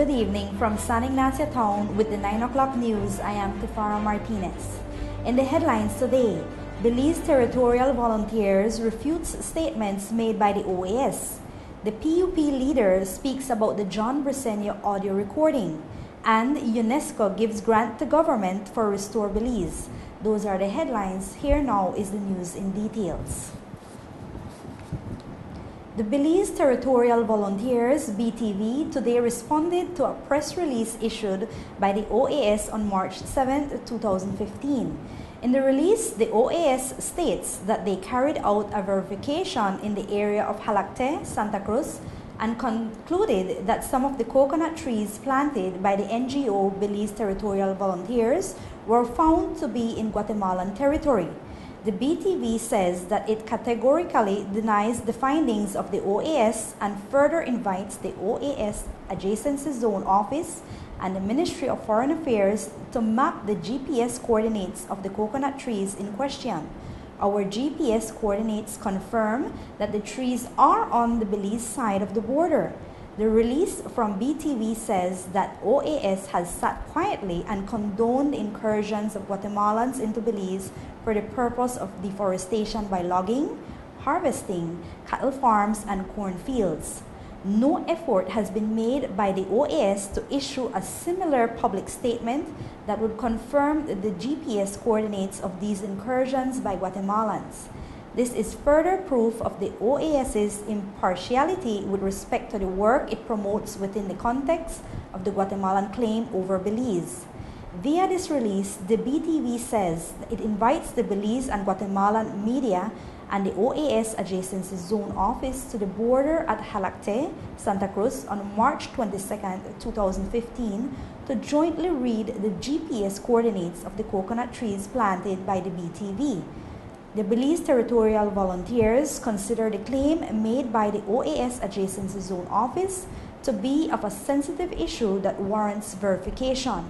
Good evening from San Ignacio Town with the 9 o'clock news. I am Tifara Martinez. In the headlines today, Belize Territorial Volunteers refutes statements made by the OAS. The PUP leader speaks about the John Briceño audio recording. And UNESCO gives grant to government for Restore Belize. Those are the headlines. Here now is the news in details. The Belize Territorial Volunteers, BTV, today responded to a press release issued by the OAS on March 7, 2015. In the release, the OAS states that they carried out a verification in the area of Jalacte, Santa Cruz, and concluded that some of the coconut trees planted by the NGO Belize Territorial Volunteers were found to be in Guatemalan territory. The BTV says that it categorically denies the findings of the OAS and further invites the OAS Adjacency Zone Office and the Ministry of Foreign Affairs to map the GPS coordinates of the coconut trees in question. Our GPS coordinates confirm that the trees are on the Belize side of the border. The release from BTV says that OAS has sat quietly and condoned the incursions of Guatemalans into Belize for the purpose of deforestation by logging, harvesting, cattle farms, and cornfields. No effort has been made by the OAS to issue a similar public statement that would confirm the GPS coordinates of these incursions by Guatemalans. This is further proof of the OAS's impartiality with respect to the work it promotes within the context of the Guatemalan claim over Belize. Via this release, the BTV says that it invites the Belize and Guatemalan media and the OAS Adjacency Zone Office to the border at Jalacte, Santa Cruz on March 22, 2015 to jointly read the GPS coordinates of the coconut trees planted by the BTV. The Belize Territorial Volunteers consider the claim made by the OAS Adjacency Zone Office to be of a sensitive issue that warrants verification.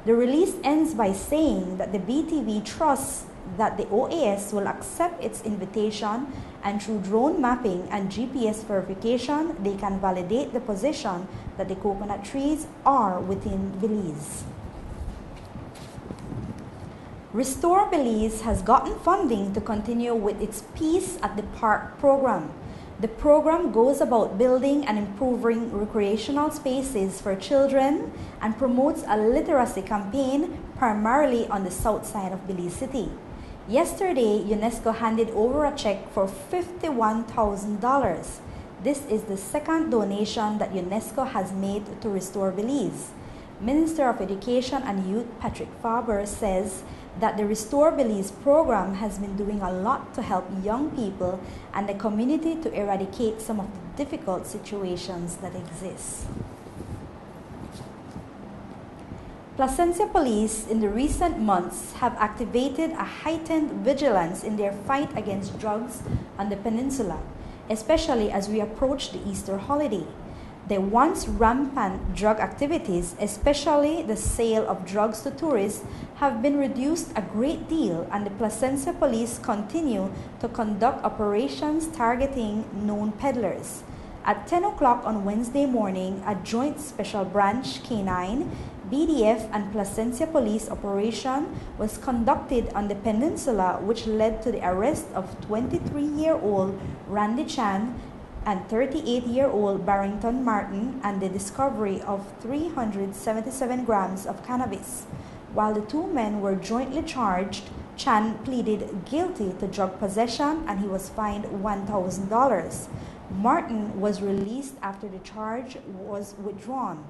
The release ends by saying that the BTV trusts that the OAS will accept its invitation and through drone mapping and GPS verification, they can validate the position that the coconut trees are within Belize. Restore Belize has gotten funding to continue with its Peace at the Park program. The program goes about building and improving recreational spaces for children and promotes a literacy campaign primarily on the south side of Belize City. Yesterday, UNESCO handed over a check for $51,000. This is the second donation that UNESCO has made to Restore Belize. Minister of Education and Youth Patrick Faber says that the Restore Belize program has been doing a lot to help young people and the community to eradicate some of the difficult situations that exist. Placencia Police in the recent months have activated a heightened vigilance in their fight against drugs on the peninsula, especially as we approach the Easter holiday. The once rampant drug activities, especially the sale of drugs to tourists, have been reduced a great deal, and the Placencia Police continue to conduct operations targeting known peddlers. At 10 o'clock on Wednesday morning, a joint special branch K9, BDF and Placencia Police operation was conducted on the peninsula, which led to the arrest of 23-year-old Randy Chan and 38-year-old Barrington Martin and the discovery of 377 grams of cannabis. While the two men were jointly charged, Chan pleaded guilty to drug possession and he was fined $1,000. Martin was released after the charge was withdrawn.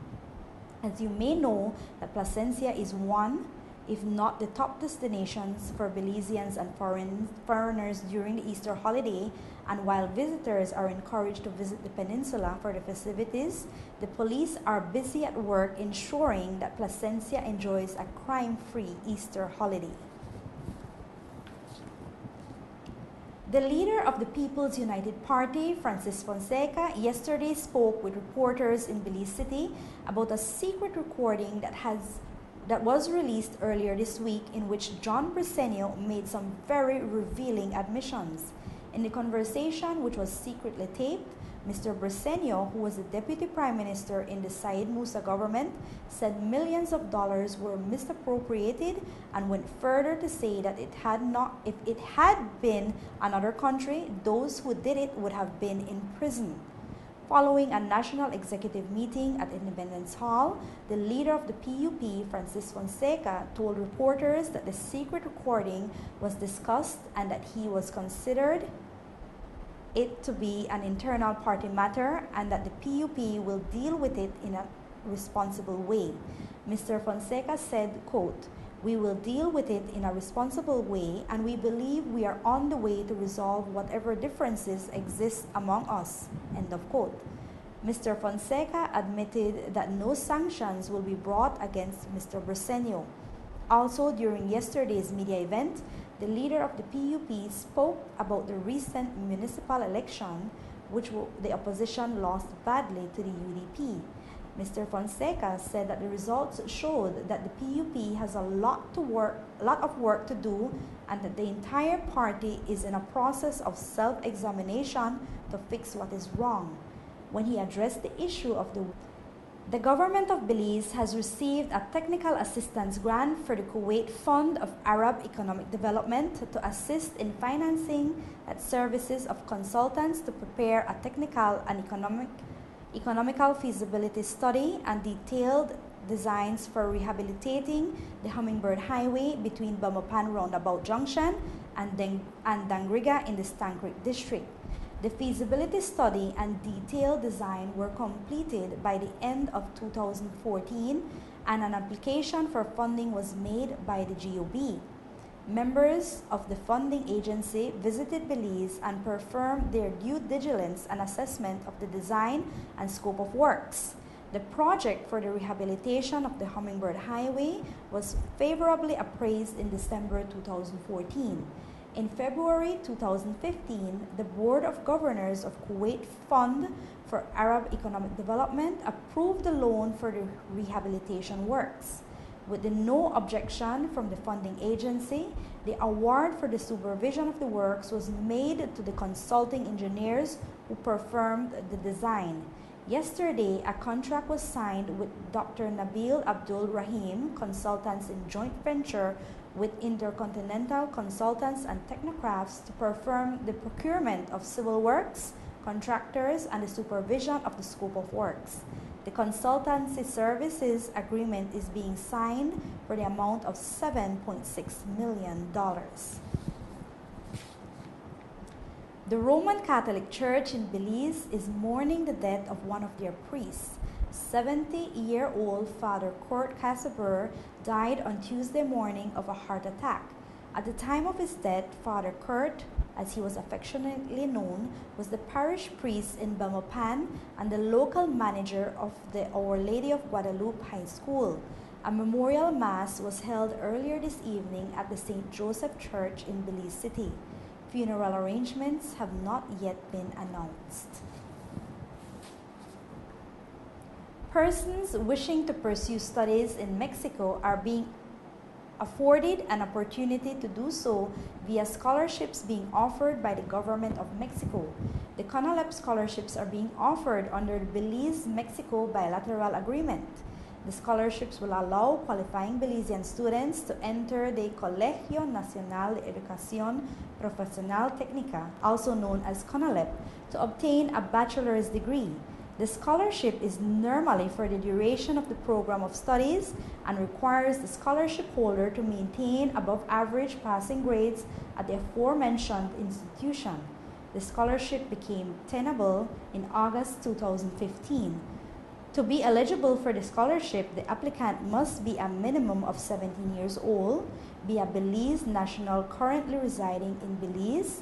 As you may know, that Placencia is one, if not the top destinations for Belizeans and foreigners during the Easter holiday, and while visitors are encouraged to visit the peninsula for the festivities, the police are busy at work ensuring that Placencia enjoys a crime-free Easter holiday. The leader of the People's United Party, Francis Fonseca, yesterday spoke with reporters in Belize City about a secret recording that was released earlier this week in which John Briceño made some very revealing admissions. In the conversation, which was secretly taped, Mr. Briceño, who was the Deputy Prime Minister in the Said Musa government, said millions of dollars were misappropriated and went further to say that if it had been another country, those who did it would have been in prison. Following a national executive meeting at Independence Hall, the leader of the PUP, Francis Fonseca, told reporters that the secret recording was discussed and that he was considered it to be an internal party matter and that the PUP will deal with it in a responsible way. Mr. Fonseca said, quote, "We will deal with it in a responsible way and we believe we are on the way to resolve whatever differences exist among us," end of quote. Mr. Fonseca admitted that no sanctions will be brought against Mr. Briceño. Also, during yesterday's media event, the leader of the PUP spoke about the recent municipal election, which the opposition lost badly to the UDP. Mr. Fonseca said that the results showed that the PUP has a lot of work to do and that the entire party is in a process of self-examination to fix what is wrong. When he addressed the issue of the government of Belize has received a technical assistance grant for the Kuwait Fund of Arab Economic Development to assist in financing the services of consultants to prepare a technical and economical feasibility study and detailed designs for rehabilitating the Hummingbird Highway between Bamopan Roundabout Junction and Dangriga in the Stann Creek District. The feasibility study and detailed design were completed by the end of 2014 and an application for funding was made by the GOB. Members of the funding agency visited Belize and performed their due diligence and assessment of the design and scope of works. The project for the rehabilitation of the Hummingbird Highway was favorably appraised in December 2014. In February 2015, the Board of Governors of Kuwait Fund for Arab Economic Development approved the loan for the rehabilitation works. With no objection from the funding agency, the award for the supervision of the works was made to the consulting engineers who performed the design. Yesterday, a contract was signed with Dr. Nabil Abdul Rahim, consultants in joint venture with Intercontinental Consultants and Technocrafts to perform the procurement of civil works, contractors, and the supervision of the scope of works. The consultancy services agreement is being signed for the amount of $7.6 million. The Roman Catholic Church in Belize is mourning the death of one of their priests. 70-year-old Father Kurt Casaber died on Tuesday morning of a heart attack. At the time of his death, Father Kurt, as he was affectionately known, was the parish priest in Bamopan and the local manager of the Our Lady of Guadalupe High School. A memorial mass was held earlier this evening at the St. Joseph Church in Belize City. Funeral arrangements have not yet been announced. Persons wishing to pursue studies in Mexico are being afforded an opportunity to do so via scholarships being offered by the government of Mexico. The CONALEP scholarships are being offered under the Belize-Mexico bilateral agreement. The scholarships will allow qualifying Belizean students to enter the Colegio Nacional de Educación Profesional Técnica, also known as CONALEP, to obtain a bachelor's degree. The scholarship is normally for the duration of the program of studies and requires the scholarship holder to maintain above average passing grades at the aforementioned institution. The scholarship became tenable in August 2015. To be eligible for the scholarship, the applicant must be a minimum of 17 years old, be a Belize national currently residing in Belize,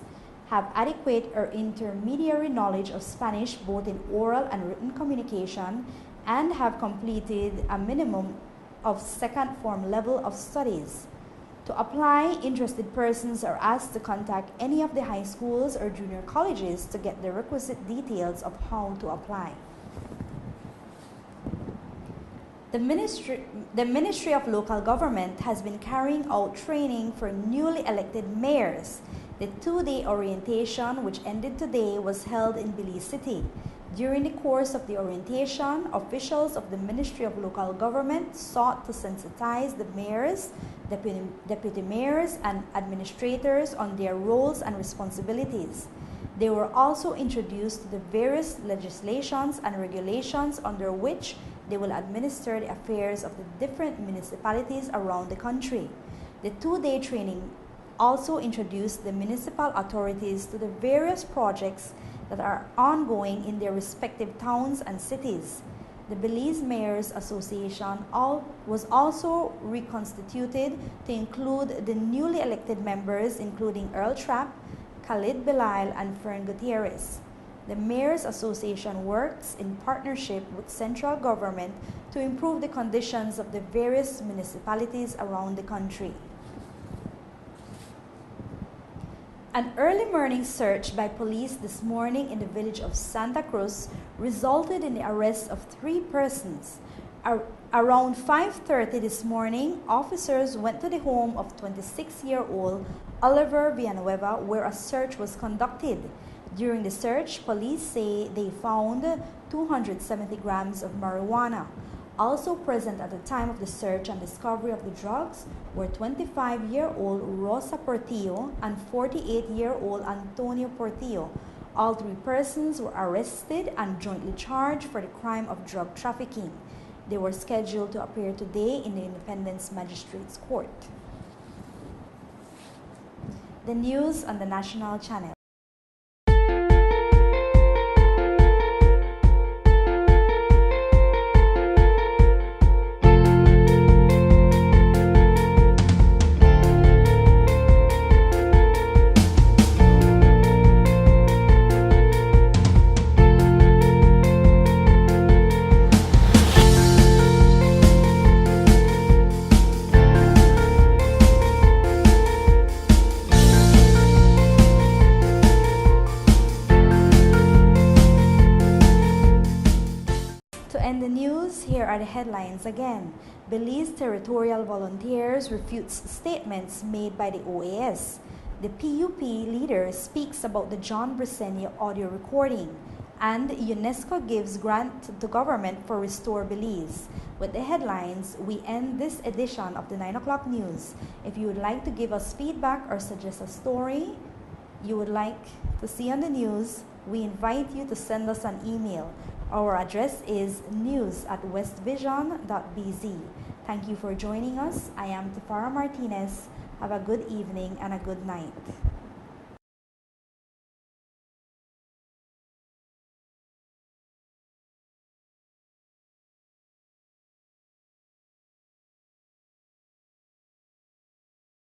have adequate or intermediary knowledge of Spanish both in oral and written communication, and have completed a minimum of second form level of studies. To apply, interested persons are asked to contact any of the high schools or junior colleges to get the requisite details of how to apply. The Ministry of Local Government has been carrying out training for newly elected mayors. The two-day orientation, which ended today, was held in Belize City. During the course of the orientation, officials of the Ministry of Local Government sought to sensitize the mayors, deputy mayors, and administrators on their roles and responsibilities. They were also introduced to the various legislations and regulations under which they will administer the affairs of the different municipalities around the country. The two-day training also introduced the municipal authorities to the various projects that are ongoing in their respective towns and cities. The Belize Mayors Association was also reconstituted to include the newly elected members, including Earl Trapp, Khalid Belail, and Fern Gutierrez. The Mayors Association works in partnership with central government to improve the conditions of the various municipalities around the country. An early morning search by police this morning in the village of Santa Cruz resulted in the arrest of 3 persons. Around 5:30 this morning, officers went to the home of 26-year-old Oliver Villanueva, where a search was conducted. During the search, police say they found 270 grams of marijuana. Also present at the time of the search and discovery of the drugs were 25-year-old Rosa Portillo and 48-year-old Antonio Portillo. All 3 persons were arrested and jointly charged for the crime of drug trafficking. They were scheduled to appear today in the Independence Magistrates Court. The news on the National Channel. To end the news, here are the headlines again. Belize Territorial Volunteers refutes statements made by the OAS. The PUP leader speaks about the John Briceño audio recording. And UNESCO gives grant to government for Restore Belize. With the headlines, we end this edition of the 9 o'clock news. If you would like to give us feedback or suggest a story you would like to see on the news, we invite you to send us an email. Our address is news@westvision.bz. Thank you for joining us. I am Tafara Martinez. Have a good evening and a good night.